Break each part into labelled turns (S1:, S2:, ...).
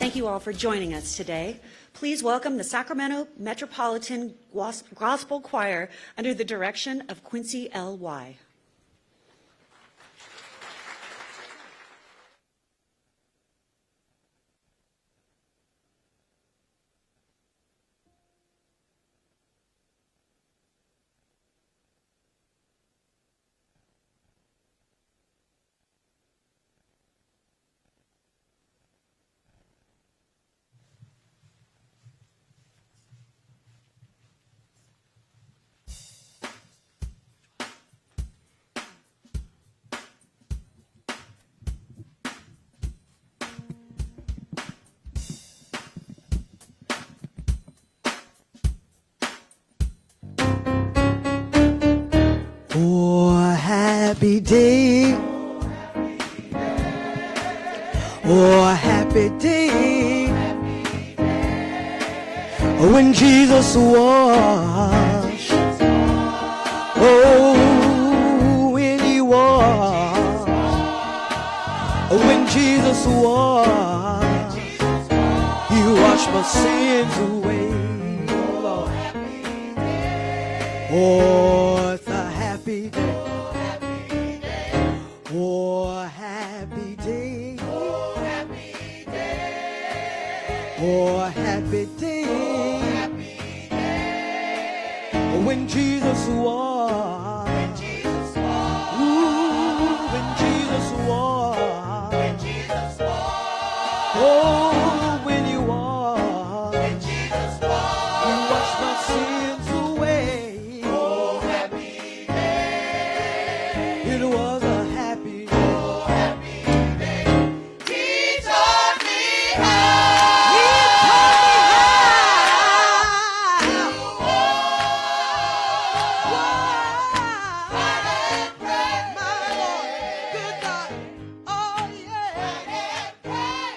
S1: Thank you all for joining us today. Please welcome the Sacramento Metropolitan Gospel Choir under the direction of Quincy L.Y.
S2: Oh, happy day. Oh, happy day. When Jesus washed. Oh, when he washed. When Jesus washed. He washed my sins away. Oh, it's a happy day. Oh, happy day. Oh, happy day. Oh, happy day. Happy day. When Jesus walked. When Jesus walked. Ooh, when Jesus walked. When Jesus walked. Oh, when he walked. When Jesus walked. He washed my sins away. Oh, happy day. It was a happy day. Oh, happy day. He taught me how. He taught me how. To walk. Fight and pray. My Lord. Good God. Oh, yeah. Fight and pray.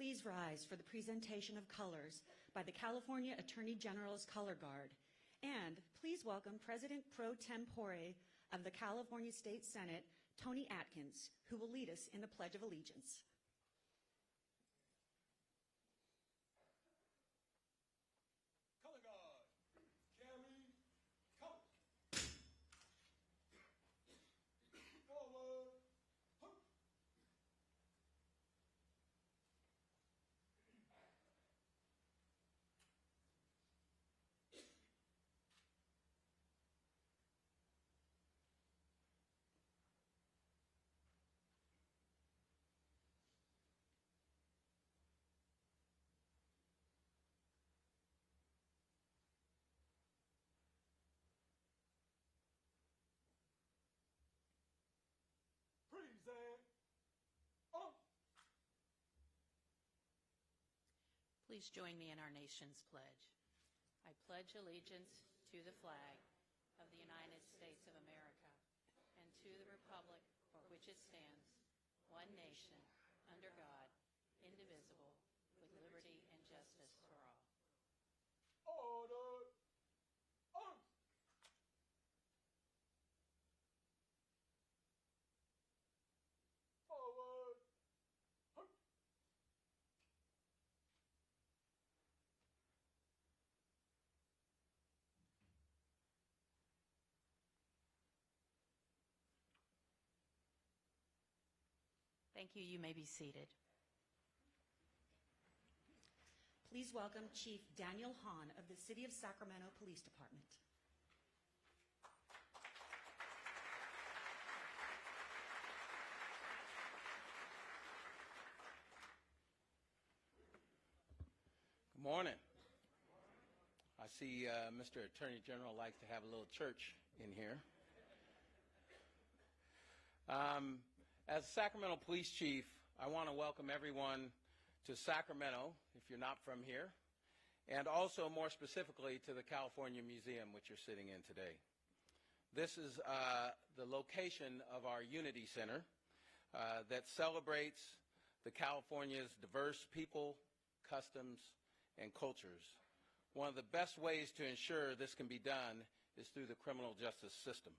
S1: please rise for the presentation of colors by the California Attorney General's Color Guard. And please welcome President pro tempore of the California State Senate, Tony Atkins, who will lead us in the Pledge of Allegiance.
S3: Color Guard, carry color. Forward, hook. Present. On.
S4: Please join me in our nation's pledge. I pledge allegiance to the flag of the United States of America and to the republic for which it stands, one nation, under God, indivisible, with liberty and justice for all.
S3: Order. On. Forward. Hook.
S4: Thank you. You may be seated.
S1: Please welcome Chief Daniel Hahn of the City of Sacramento Police Department.
S5: Good morning. I see Mr. Attorney General likes to have a little church in here. As Sacramento Police Chief, I want to welcome everyone to Sacramento, if you're not from here, and also more specifically to the California Museum, which you're sitting in today. This is the location of our Unity Center that celebrates the California's diverse people, customs, and cultures. One of the best ways to ensure this can be done is through the criminal justice system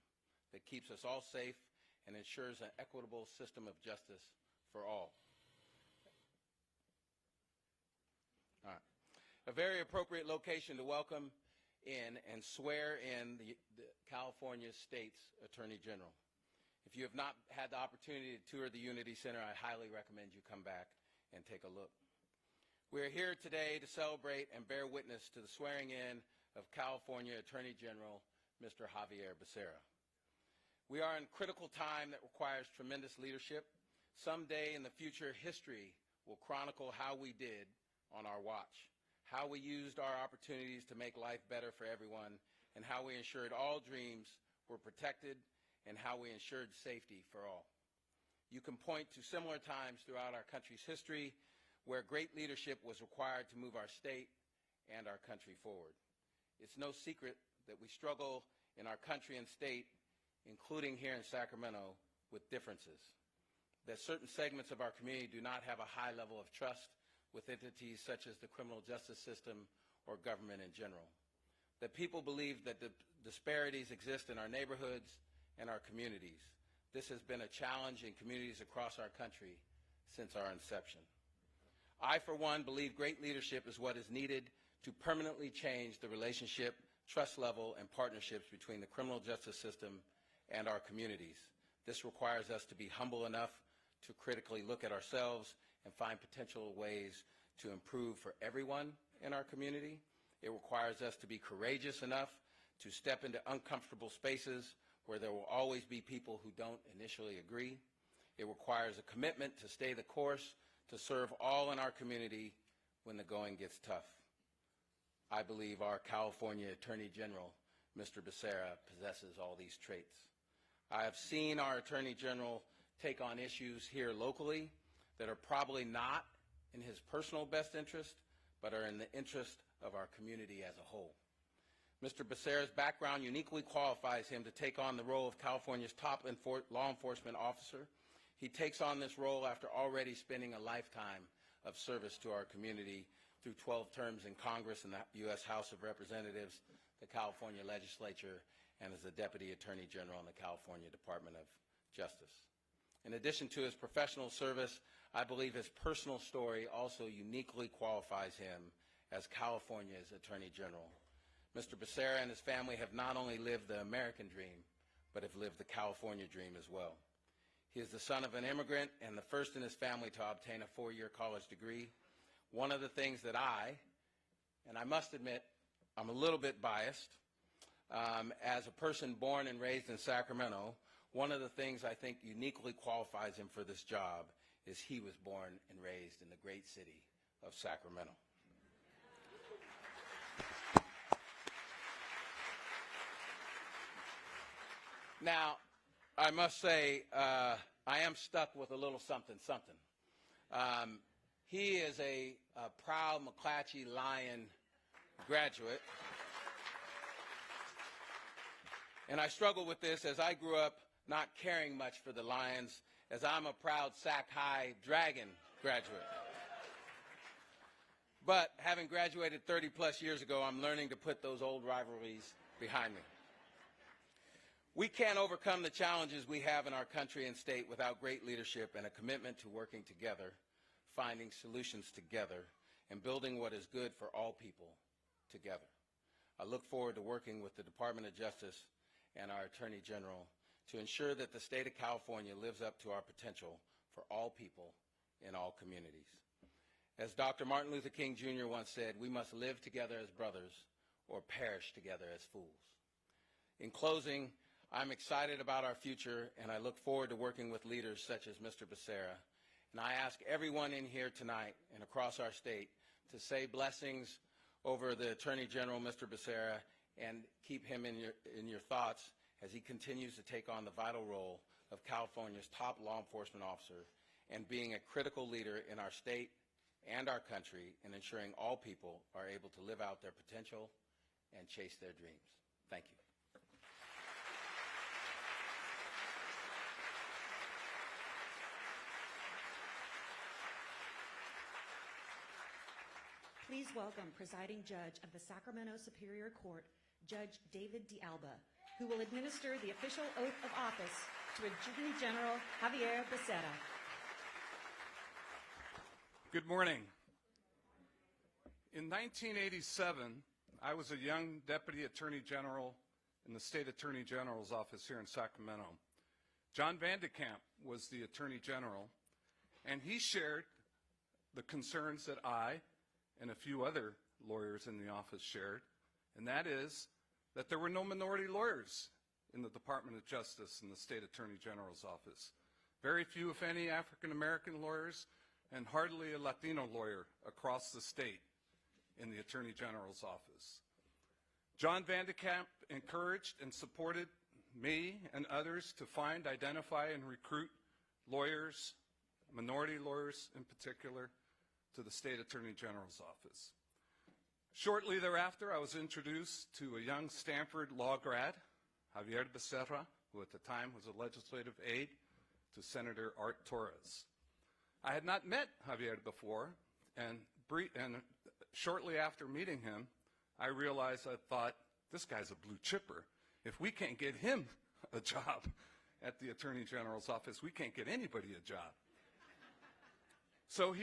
S5: that keeps us all safe and ensures an equitable system of justice for all. All right. A very appropriate location to welcome in and swear in the California State's Attorney General. If you have not had the opportunity to tour the Unity Center, I highly recommend you come back and take a look. We are here today to celebrate and bear witness to the swearing in of California Attorney General Mr. Xavier Becerra. We are in critical time that requires tremendous leadership. Someday in the future, history will chronicle how we did on our watch, how we used our opportunities to make life better for everyone, and how we ensured all dreams were protected, and how we ensured safety for all. You can point to similar times throughout our country's history where great leadership was required to move our state and our country forward. It's no secret that we struggle in our country and state, including here in Sacramento, with differences, that certain segments of our community do not have a high level of trust with entities such as the criminal justice system or government in general, that people believe that the disparities exist in our neighborhoods and our communities. This has been a challenge in communities across our country since our inception. I, for one, believe great leadership is what is needed to permanently change the relationship, trust level, and partnerships between the criminal justice system and our communities. This requires us to be humble enough to critically look at ourselves and find potential ways to improve for everyone in our community. It requires us to be courageous enough to step into uncomfortable spaces where there will always be people who don't initially agree. It requires a commitment to stay the course, to serve all in our community when the going gets tough. I believe our California Attorney General, Mr. Becerra, possesses all these traits. I have seen our Attorney General take on issues here locally that are probably not in his personal best interest, but are in the interest of our community as a whole. Mr. Becerra's background uniquely qualifies him to take on the role of California's top law enforcement officer. He takes on this role after already spending a lifetime of service to our community through 12 terms in Congress and the U.S. House of Representatives, the California Legislature, and as the Deputy Attorney General in the California Department of Justice. In addition to his professional service, I believe his personal story also uniquely qualifies him as California's Attorney General. Mr. Becerra and his family have not only lived the American dream, but have lived the California dream as well. He is the son of an immigrant and the first in his family to obtain a four-year college degree. One of the things that and I must admit, I'm a little bit biased, as a person born and raised in Sacramento, one of the things I think uniquely qualifies him for this job is he was born and raised in the great city of Sacramento. Now, I must say, I am stuck with a little something. He is a proud McClatchy Lion graduate. And I struggle with this as I grew up not caring much for the Lions, as I'm a proud Sac High Dragon graduate. But having graduated 30 plus years ago, I'm learning to put those old rivalries behind me. We can't overcome the challenges we have in our country and state without great leadership and a commitment to working together, finding solutions together, and building what is good for all people together. I look forward to working with the Department of Justice and our Attorney General to ensure that the state of California lives up to our potential for all people in all communities. As Dr. Martin Luther King Jr. once said, we must live together as brothers or perish together as fools. In closing, I'm excited about our future, and I look forward to working with leaders such as Mr. Becerra. And I ask everyone in here tonight and across our state to say blessings over the Attorney General, Mr. Becerra, and keep him in your thoughts as he continues to take on the vital role of California's top law enforcement officer and being a critical leader in our state and our country in ensuring all people are able to live out their potential and chase their dreams. Thank you.
S1: Please welcome Presiding Judge of the Sacramento Superior Court, Judge David D'Alba, who will administer the official oath of office to Attorney General Javier Becerra.
S6: Good morning. In 1987, I was a young Deputy Attorney General in the State Attorney General's office here in Sacramento. John Vandekamp was the Attorney General, and he shared the concerns that I and a few other lawyers in the office shared, and that is that there were no minority lawyers in the Department of Justice in the State Attorney General's office. Very few, if any, African-American lawyers, and hardly a Latino lawyer across the state in the Attorney General's office. John Vandekamp encouraged and supported me and others to find, identify, and recruit lawyers, minority lawyers in particular, to the State Attorney General's office. Shortly thereafter, I was introduced to a young Stanford law grad, Javier Becerra, who at the time was a legislative aide to Senator Art Torres. I had not met Javier before, and shortly after meeting him, I realized, I thought, this guy's a blue chipper. If we can't get him a job at the Attorney General's office, we can't get anybody a job. So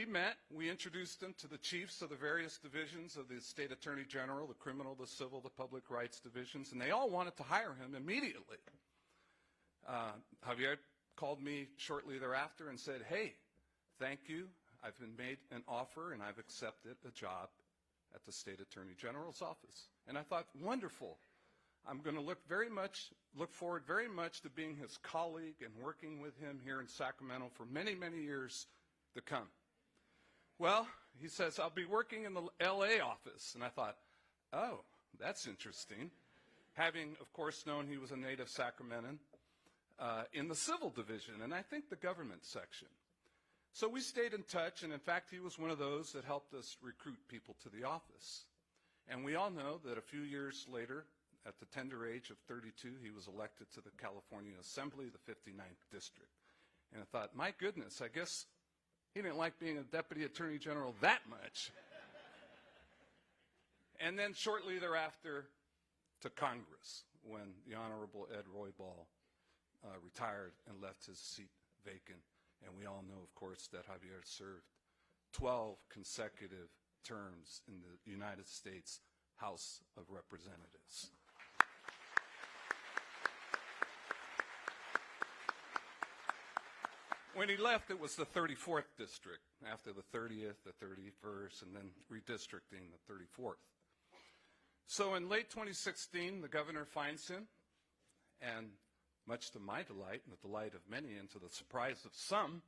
S6: we introduced him to the chiefs of the various divisions of the State Attorney General, the criminal, the civil, the public rights divisions, and they all wanted to hire him immediately. Javier called me shortly thereafter and said, hey, thank you. I've been made an offer and I've accepted a job at the State Attorney General's office. And I thought, wonderful. I'm going to look forward very much to being his colleague and working with him here in Sacramento for many, many years to come. Well, he says, I'll be working in the LA office. And I thought, oh, that's interesting. Having, of course, known he was a native Sacramentan, in the civil division, and I think the government section. So we stayed in touch, and in fact, he was one of those that helped us recruit people to the office. And we all know that a few years later, at the tender age of 32, he was elected to the California Assembly, the 59th District. And I thought, my goodness, I guess He didn't like being a deputy attorney general that much. And then shortly thereafter to Congress, when the Honorable Ed Roybal retired and left his seat vacant. And we all know, of course, that Javier served 12 consecutive terms in the United States House of Representatives. When he left, it was the 34th district, after the 30th, the 31st, and then redistricting the 34th. So in late 2016, the governor finds him, and much to my delight and the delight of many, and to the surprise of some,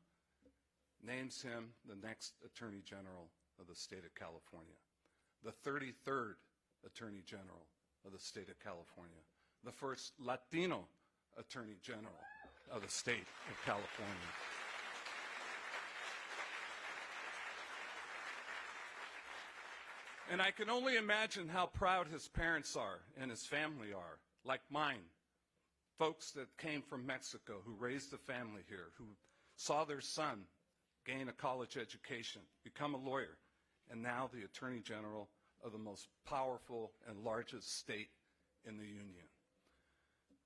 S6: names him the next Attorney General of the state of California, the 33rd Attorney General of the state of California, the first Latino Attorney General of the state of California. And I can only imagine how proud his parents are and his family are, like mine, folks that came from Mexico, who raised a family here, who saw their son gain a college education, become a lawyer, and now the Attorney General of the most powerful and largest state in the Union.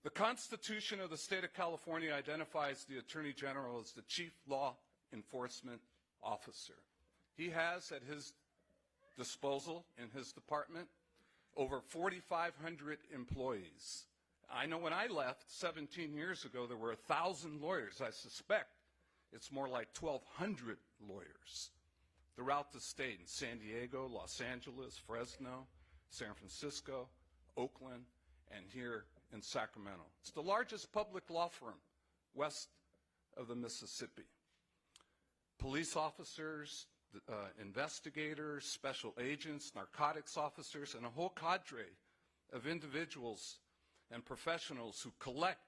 S6: The Constitution of the state of California identifies the Attorney General as the chief law enforcement officer. He has at his disposal in his department over 4,500 employees. I know when I left 17 years ago, there were 1,000 lawyers. I suspect it's more like 1,200 lawyers throughout the state, in San Diego, Los Angeles, Fresno, San Francisco, Oakland, and here in Sacramento. It's the largest public law firm west of the Mississippi. Police officers, investigators, special agents, narcotics officers, and a whole cadre of individuals and professionals who collect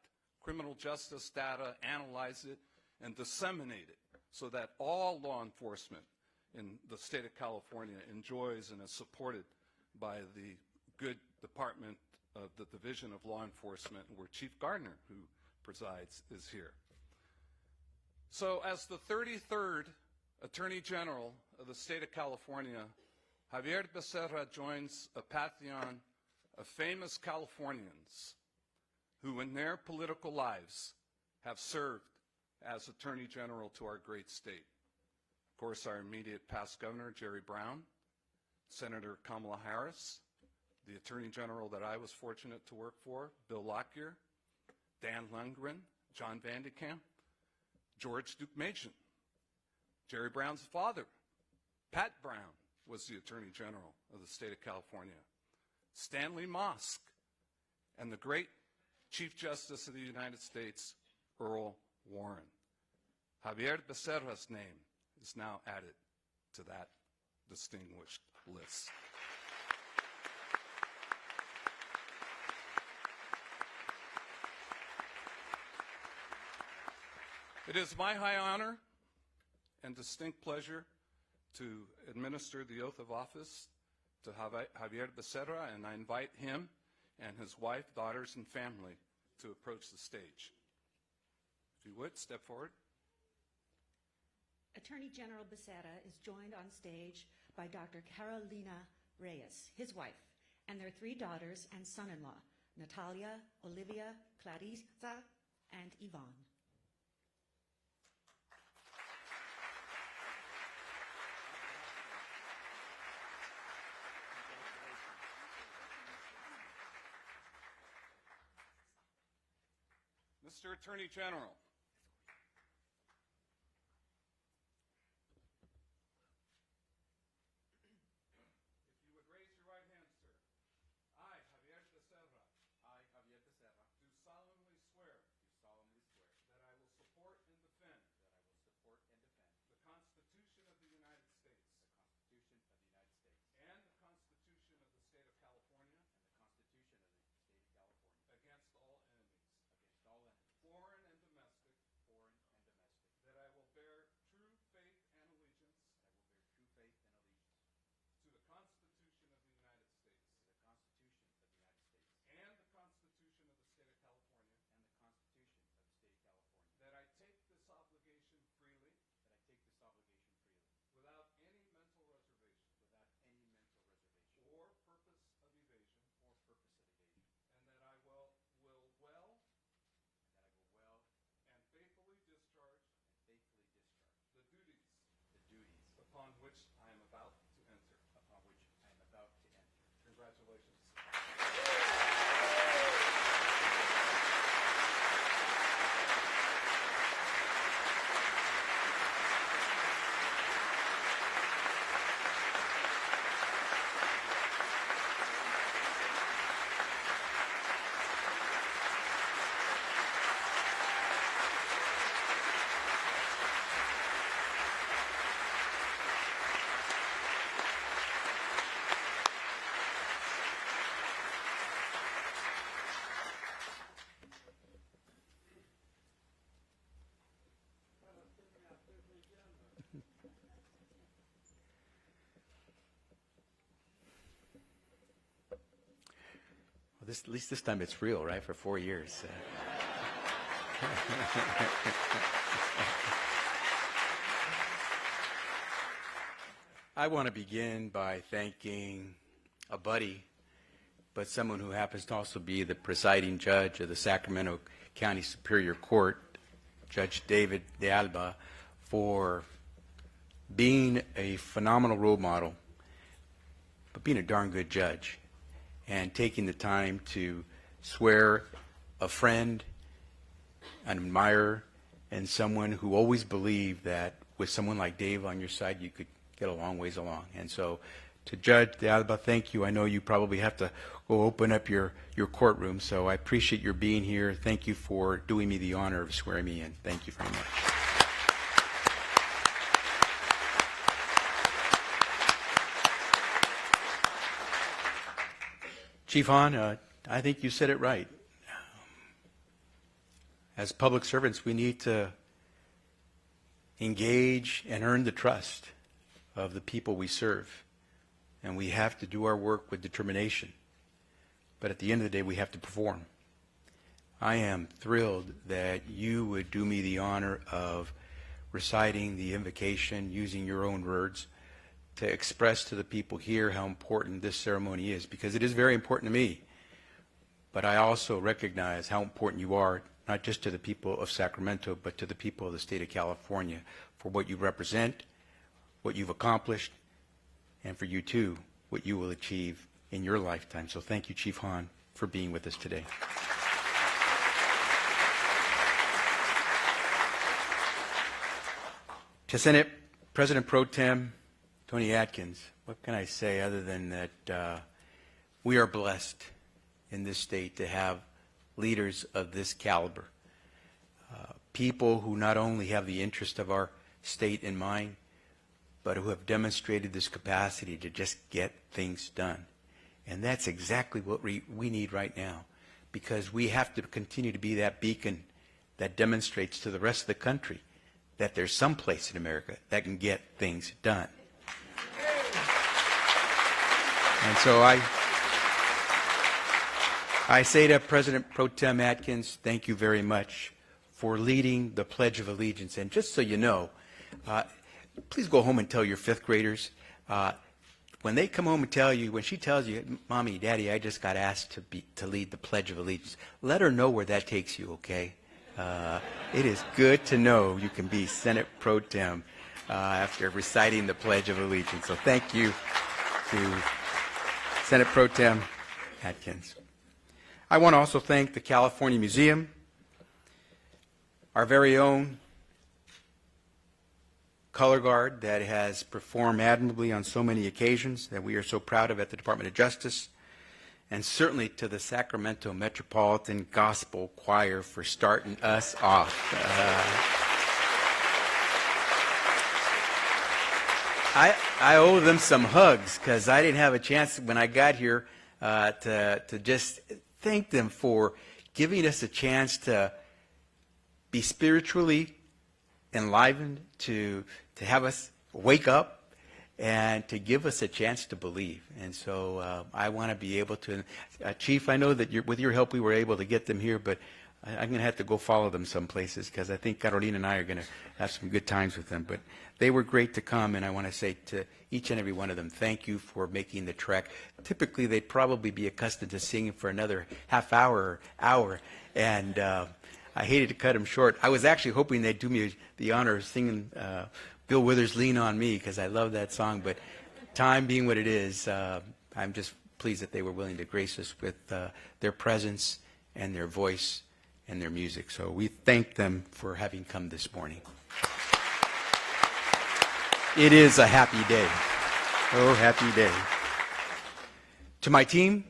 S6: criminal justice data, analyze it, and disseminate it so that all law enforcement in the state of California enjoys and is supported by the good Department of the Division of Law Enforcement, where Chief Gardner, who presides, is here. So as the 33rd Attorney General of the state of California, Javier Becerra joins a pantheon of famous Californians who in their political lives have served as Attorney General to our great state. Of course, our immediate past governor, Jerry Brown, Senator Kamala Harris, the Attorney General that I was fortunate to work for, Bill Lockyer, Dan Lundgren, John Van de Kamp, George Deukmejian. Jerry Brown's father, Pat Brown, was the Attorney General of the state of California. Stanley Mosk, and the great Chief Justice of the United States, Earl Warren. Javier Becerra's name is now added to that distinguished list. It is my high honor and distinct pleasure to administer the oath of office to Javier Becerra, and I invite him and his wife, daughters, and family to approach the stage. If you would, step forward.
S1: Attorney General Becerra is joined on stage by Dr. Carolina Reyes, his wife, and their 3 daughters and son-in-law, Natalia, Olivia, Clarissa, and Yvonne.
S6: Mr. Attorney General, if you would raise your right hand, sir. I, Javier Becerra, do solemnly swear that I will support and defend the Constitution of the United States and the Constitution of the State of California against all enemies, foreign and domestic, upon which I am about to enter. Congratulations.
S7: At least this time it's real, right? For 4 years. I want to begin by thanking a buddy, but someone who happens to also be the presiding judge of the Sacramento County Superior Court, Judge David De Alba, for being a phenomenal role model, but being a darn good judge, and taking the time to swear a friend, an admirer, and someone who always believed that with someone like Dave on your side, you could get a long ways along. And so to Judge De Alba, thank you. I know you probably have to go open up your courtroom, so I appreciate your being here. Thank you for doing me the honor of swearing me in. Thank you very much. Chief Hahn, I think you said it right. As public servants, we need to engage and earn the trust of the people we serve. And we have to do our work with determination. But at the end of the day, we have to perform. I am thrilled that you would do me the honor of reciting the invocation using your own words to express to the people here how important this ceremony is, because it is very important to me. But I also recognize how important you are, not just to the people of Sacramento, but to the people of the state of California, for what you represent, what you've accomplished, and for you too, what you will achieve in your lifetime. So thank you, Chief Hahn, for being with us today. To Senate President Pro Tem Tony Atkins, what can I say other than that we are blessed in this state to have leaders of this caliber, people who not only have the interest of our state in mind, but who have demonstrated this capacity to just get things done. And that's exactly what we need right now, because we have to continue to be that beacon that demonstrates to the rest of the country that there's some place in America that can get things done. And so I say to President Pro Tem Atkins, thank you very much for leading the Pledge of Allegiance. And just so you know, please go home and tell your fifth graders, when they come home and tell you, when she tells you, Mommy, Daddy, I just got asked to lead the Pledge of Allegiance, let her know where that takes you, okay? It is good to know you can be Senate Pro Tem after reciting the Pledge of Allegiance. So thank you to Senate Pro Tem Atkins. I want to also thank the California Museum, our very own color guard that has performed admirably on so many occasions that we are so proud of at the Department of Justice, and certainly to the Sacramento Metropolitan Gospel Choir for starting us off. I owe them some hugs because I didn't have a chance when I got here to just thank them for giving us a chance to be spiritually enlivened, to have us wake up, and to give us a chance to believe. And so I want to be able to, Chief, I know that with your help we were able to get them here, but I'm going to have to go follow them some places because I think Carolina and I are going to have some good times with them. But they were great to come, and I want to say to each and every one of them, thank you for making the trek. Typically, they'd probably be accustomed to singing for another half hour or hour, and I hated to cut them short. I was actually hoping they'd do me the honor of singing Bill Withers, Lean on Me, because I love that song. But time being what it is, I'm just pleased that they were willing to grace us with their presence and their voice and their music. So we thank them for having come this morning. It is a happy day. Oh, happy day. To my team,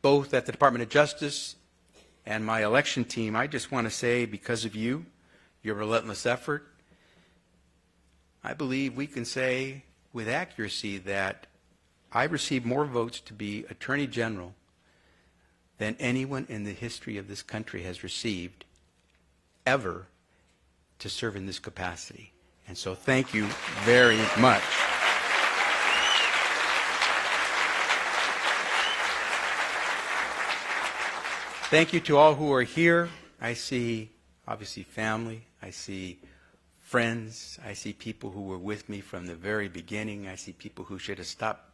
S7: both at the Department of Justice and my election team, I just want to say, because of you, your relentless effort, I believe we can say with accuracy that I received more votes to be Attorney General than anyone in the history of this country has received ever to serve in this capacity. And so thank you very much. Thank you to all who are here. I see, obviously, family. I see friends. I see people who were with me from the very beginning. I see people who should have stopped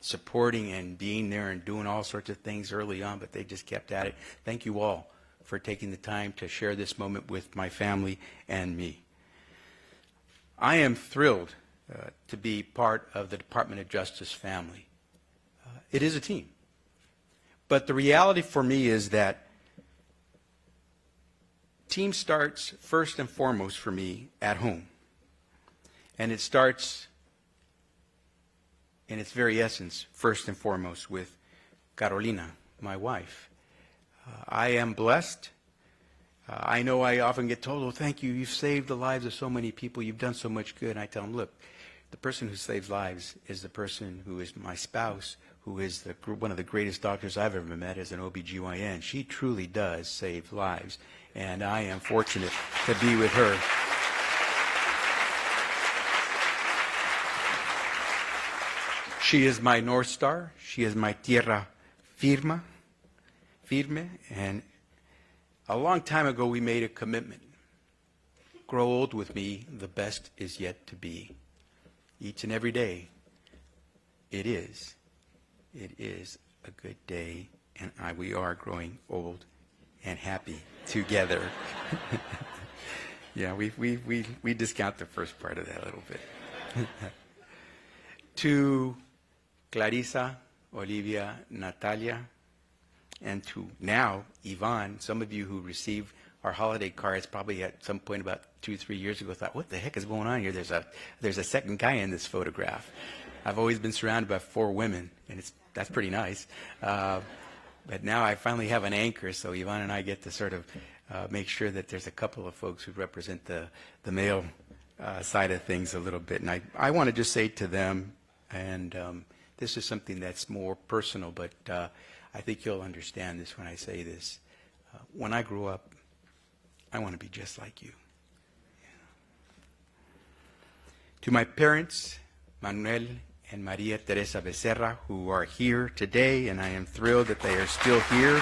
S7: supporting and being there and doing all sorts of things early on, but they just kept at it. Thank you all for taking the time to share this moment with my family and me. I am thrilled to be part of the Department of Justice family. It is a team. But the reality for me is that team starts first and foremost for me at home. And it starts in its very essence, first and foremost, with Carolina, my wife. I am blessed. I know I often get told, oh, thank you, you've saved the lives of so many people, you've done so much good. And I tell them, look, the person who saves lives is the person who is my spouse, who is one of the greatest doctors I've ever met as an OBGYN. She truly does save lives, and I am fortunate to be with her. She is my North Star. She is my tierra firme. And a long time ago, we made a commitment. Grow old with me, the best is yet to be. Each and every day, it is a good day, and we are growing old and happy together. Yeah, we discount the first part of that a little bit. To Clarissa, Olivia, Natalia, and to now Yvonne, some of you who received our holiday cards probably at some point about 2-3 years ago thought, what the heck is going on here? There's a second guy in this photograph. I've always been surrounded by 4 women, and that's pretty nice. But now I finally have an anchor, so Yvonne and I get to sort of make sure that there's a couple of folks who represent the male side of things a little bit. And I want to just say to them, and this is something that's more personal, but I think you'll understand this when I say this. When I grow up, I want to be just like you. To my parents, Manuel and Maria Teresa Becerra, who are here today, and I am thrilled that they are still here.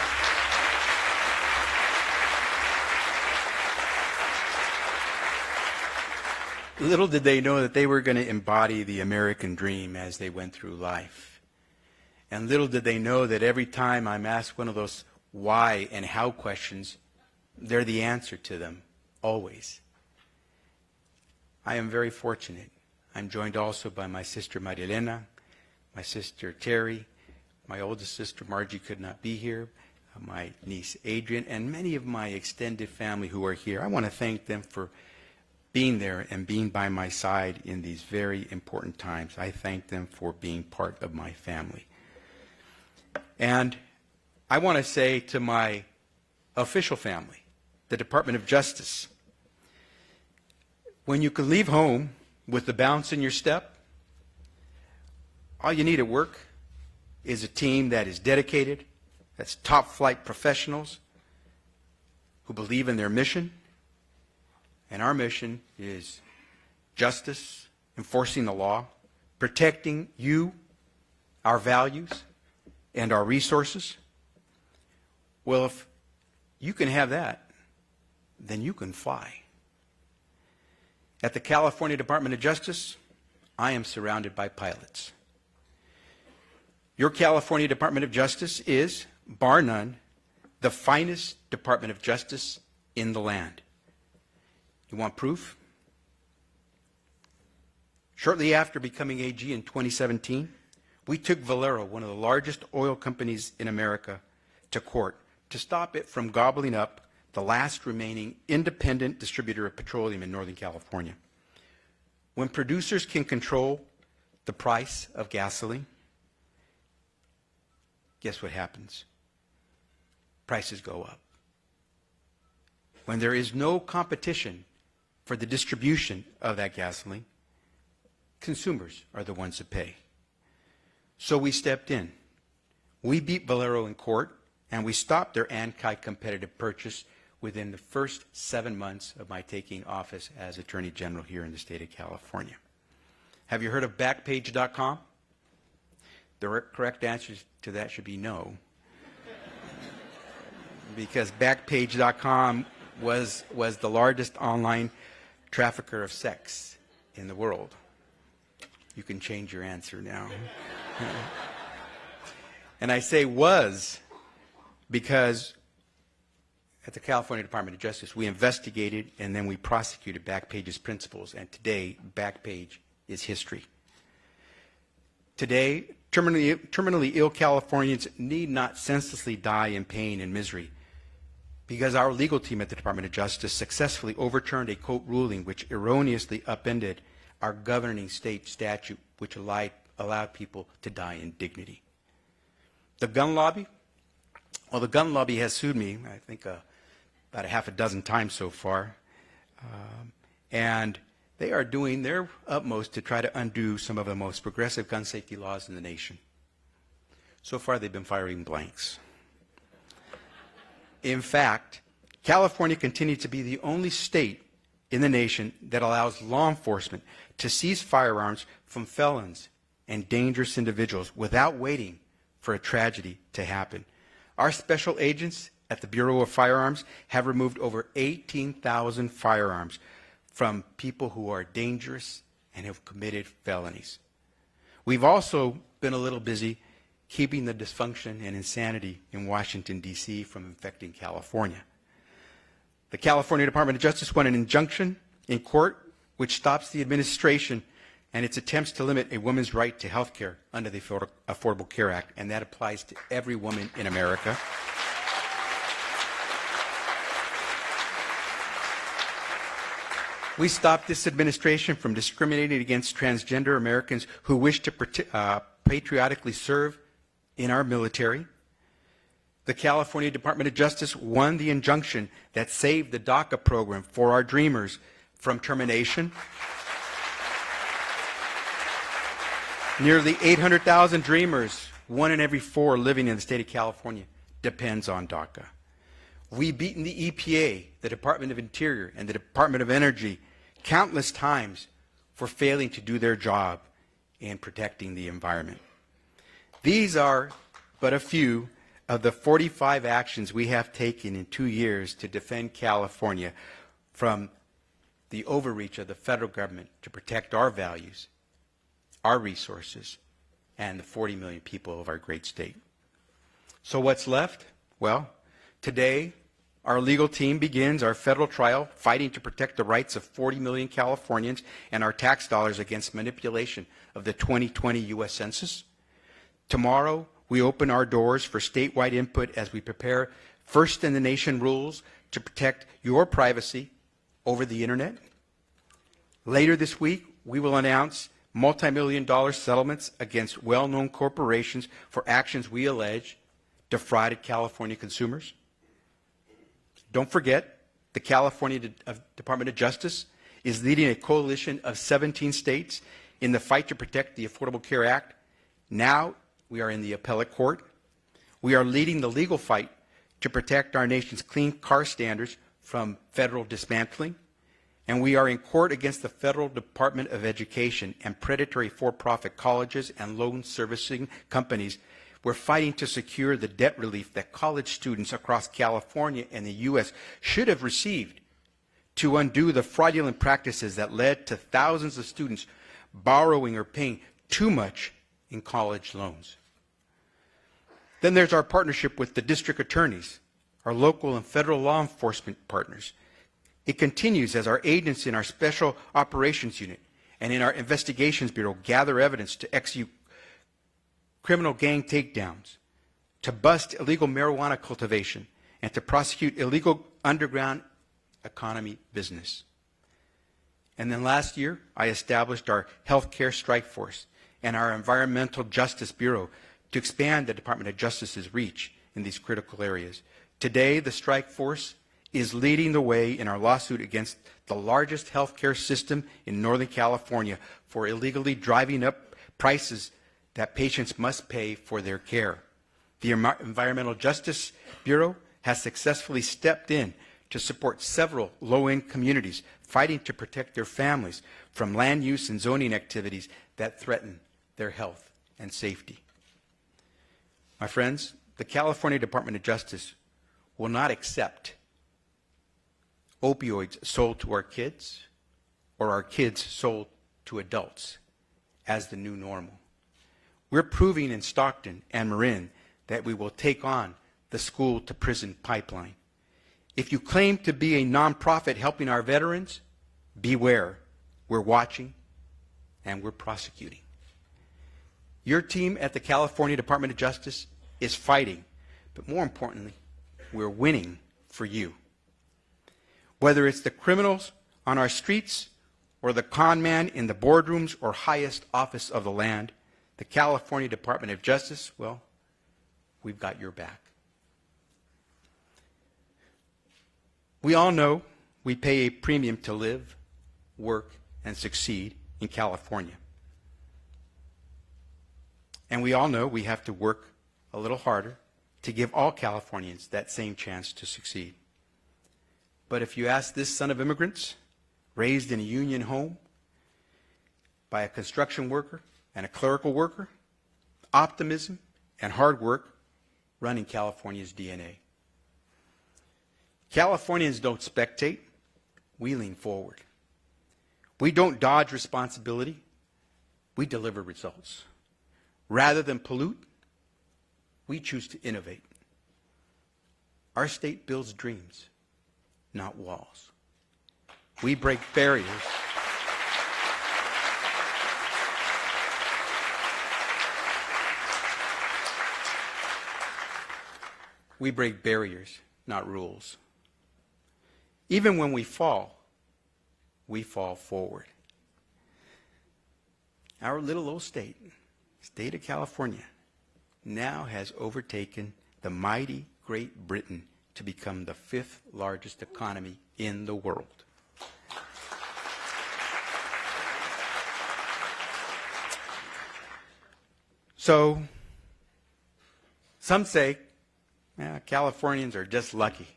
S7: Little did they know that they were going to embody the American dream as they went through life. And little did they know that every time I'm asked one of those why and how questions, they're the answer to them, always. I am very fortunate. I'm joined also by my sister Marilena, my sister Terry, my oldest sister Margie could not be here, my niece Adrian, and many of my extended family who are here. I want to thank them for being there and being by my side in these very important times. I thank them for being part of my family. And I want to say to my official family, the Department of Justice, when you can leave home with the bounce in your step, all you need at work is a team that is dedicated, that's top-flight professionals who believe in their mission. And our mission is justice, enforcing the law, protecting you, our values, and our resources. Well, if you can have that, then you can fly. At the California Department of Justice, I am surrounded by pilots. Your California Department of Justice is, bar none, the finest Department of Justice in the land. You want proof? Shortly after becoming AG in 2017, we took Valero, one of the largest oil companies in America, to court to stop it from gobbling up the last remaining independent distributor of petroleum in Northern California. When producers can control the price of gasoline, guess what happens? Prices go up. When there is no competition for the distribution of that gasoline, consumers are the ones that pay. So we stepped in. We beat Valero in court, and we stopped their anti-competitive purchase within the first 7 months of my taking office as Attorney General here in the state of California. Have you heard of Backpage.com? The correct answer to that should be no. Because Backpage.com was the largest online trafficker of sex in the world. You can change your answer now. And I say was because at the California Department of Justice, we investigated and then we prosecuted Backpage's principles, and today, Backpage is history. Today, terminally ill Californians need not senselessly die in pain and misery because our legal team at the Department of Justice successfully overturned a court ruling which erroneously upended our governing state statute, which allowed people to die in dignity. The gun lobby? Well, the gun lobby has sued me, I think, about a half a dozen times so far. And they are doing their utmost to try to undo some of the most progressive gun safety laws in the nation. So far, they've been firing blanks. In fact, California continues to be the only state in the nation that allows law enforcement to seize firearms from felons and dangerous individuals without waiting for a tragedy to happen. Our special agents at the Bureau of Firearms have removed over 18,000 firearms from people who are dangerous and have committed felonies. We've also been a little busy keeping the dysfunction and insanity in Washington, D.C. from infecting California. The California Department of Justice won an injunction in court which stops the administration and its attempts to limit a woman's right to health care under the Affordable Care Act, and that applies to every woman in America. We stopped this administration from discriminating against transgender Americans who wish to patriotically serve in our military. The California Department of Justice won the injunction that saved the DACA program for our dreamers from termination. Nearly 800,000 dreamers, 1 in every 4 living in the state of California, depends on DACA. We've beaten the EPA, the Department of Interior, and the Department of Energy countless times for failing to do their job in protecting the environment. These are but a few of the 45 actions we have taken in 2 years to defend California from the overreach of the federal government to protect our values, our resources, and the 40 million people of our great state. So what's left? Well, today, our legal team begins our federal trial fighting to protect the rights of 40 million Californians and our tax dollars against manipulation of the 2020 U.S. Census. Tomorrow, we open our doors for statewide input as we prepare first-in-the-nation rules to protect your privacy over the Internet. Later this week, we will announce multi-million-dollar settlements against well-known corporations for actions we allege defrauded California consumers. Don't forget, the California Department of Justice is leading a coalition of 17 states in the fight to protect the Affordable Care Act. Now we are in the appellate court. We are leading the legal fight to protect our nation's clean car standards from federal dismantling. And we are in court against the Federal Department of Education and predatory for-profit colleges and loan servicing companies. We're fighting to secure the debt relief that college students across California and the U.S. should have received to undo the fraudulent practices that led to thousands of students borrowing or paying too much in college loans. Then there's our partnership with the district attorneys, our local and federal law enforcement partners. It continues as our agents in our Special Operations Unit and in our Investigations Bureau gather evidence to execute criminal gang takedowns, to bust illegal marijuana cultivation, and to prosecute illegal underground economy business. And then last year, I established our Healthcare Strike Force and our Environmental Justice Bureau to expand the Department of Justice's reach in these critical areas. Today, the Strike Force is leading the way in our lawsuit against the largest healthcare system in Northern California for illegally driving up prices that patients must pay for their care. The Environmental Justice Bureau has successfully stepped in to support several low-income communities fighting to protect their families from land use and zoning activities that threaten their health and safety. My friends, the California Department of Justice will not accept opioids sold to our kids or our kids sold to adults as the new normal. We're proving in Stockton and Marin that we will take on the school-to-prison pipeline. If you claim to be a nonprofit helping our veterans, beware. We're watching and we're prosecuting. Your team at the California Department of Justice is fighting, but more importantly, we're winning for you. Whether it's the criminals on our streets or the con man in the boardrooms or highest office of the land, the California Department of Justice, well, we've got your back. We all know we pay a premium to live, work, and succeed in California. And we all know we have to work a little harder to give all Californians that same chance to succeed. But if you ask this son of immigrants, raised in a union home by a construction worker and a clerical worker, optimism and hard work run in California's DNA. Californians don't spectate, we lean forward. We don't dodge responsibility, we deliver results. Rather than pollute, we choose to innovate. Our state builds dreams, not walls. We break barriers. We break barriers, not rules. Even when we fall forward. Our little old state of California, now has overtaken the mighty Great Britain to become the 5th largest economy in the world. So, some say, Californians are just lucky.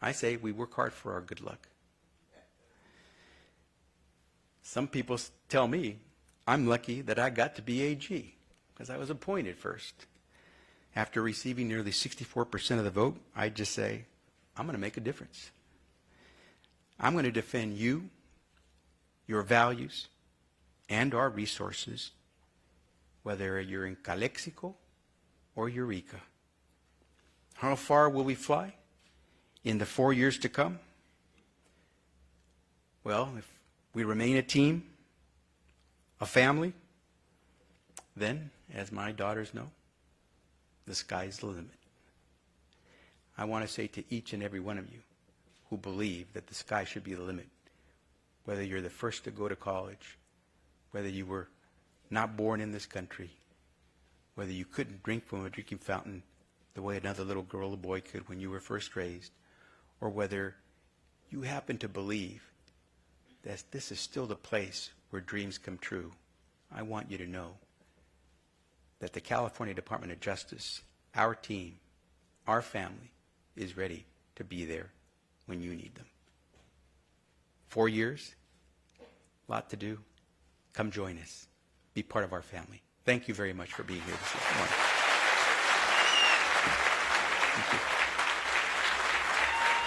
S7: I say we work hard for our good luck. Some people tell me I'm lucky that I got to be AG because I was appointed first. After receiving nearly 64% of the vote, I just say, I'm going to make a difference. I'm going to defend you, your values, and our resources, whether you're in Calexico or Eureka. How far will we fly in the 4 years to come? Well, if we remain a team, a family, then, as my daughters know, the sky's the limit. I want to say to each and every one of you who believe that the sky should be the limit, whether you're the first to go to college, whether you were not born in this country, whether you couldn't drink from a drinking fountain the way another little girl or boy could when you were first raised, or whether you happen to believe that this is still the place where dreams come true, I want you to know that the California Department of Justice, our team, our family, is ready to be there when you need them. 4 years, a lot to do. Come join us. Be part of our family. Thank you very much for being here this morning. Thank you.